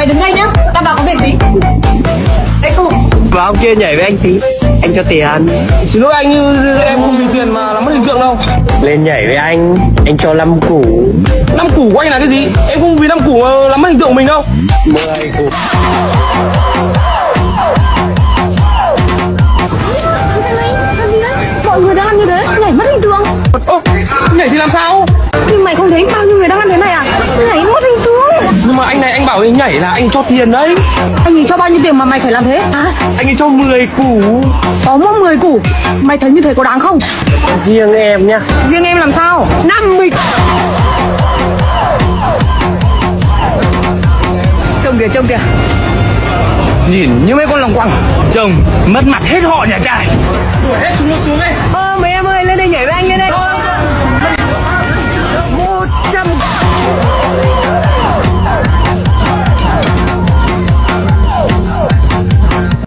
Mày đứng đây nhá, tao vào có việc gì. Ê cô, và ông kia nhảy với anh tí, anh cho tiền. Xin lỗi anh, như em không vì tiền mà làm mất hình tượng đâu. Lên nhảy với anh cho 5 củ. 5 củ của anh là cái gì? Em không vì 5 củ mà làm mất hình tượng của mình đâu. 10 củ. Mọi người đang ăn như thế, nhảy mất hình tượng. Ơ, nhảy thì làm sao? Nhưng mày không thấy bao nhiêu người đang ăn thế này à? Nhảy mất hình tượng. Nhưng mà anh này anh bảo anh nhảy là anh cho tiền đấy. Anh ấy cho bao nhiêu tiền mà mày phải làm thế hả? Anh ấy cho 10 củ. Có mỗi 10 củ. Mày thấy như thế có đáng không? Riêng em nhá. Riêng em làm sao? 50. Trông kìa. Nhìn như mấy con lòng quăng. Chồng, mất mặt hết họ nhà trai. Đuổi hết chúng nó xuống đây. Mấy em ơi, lên đây nhảy với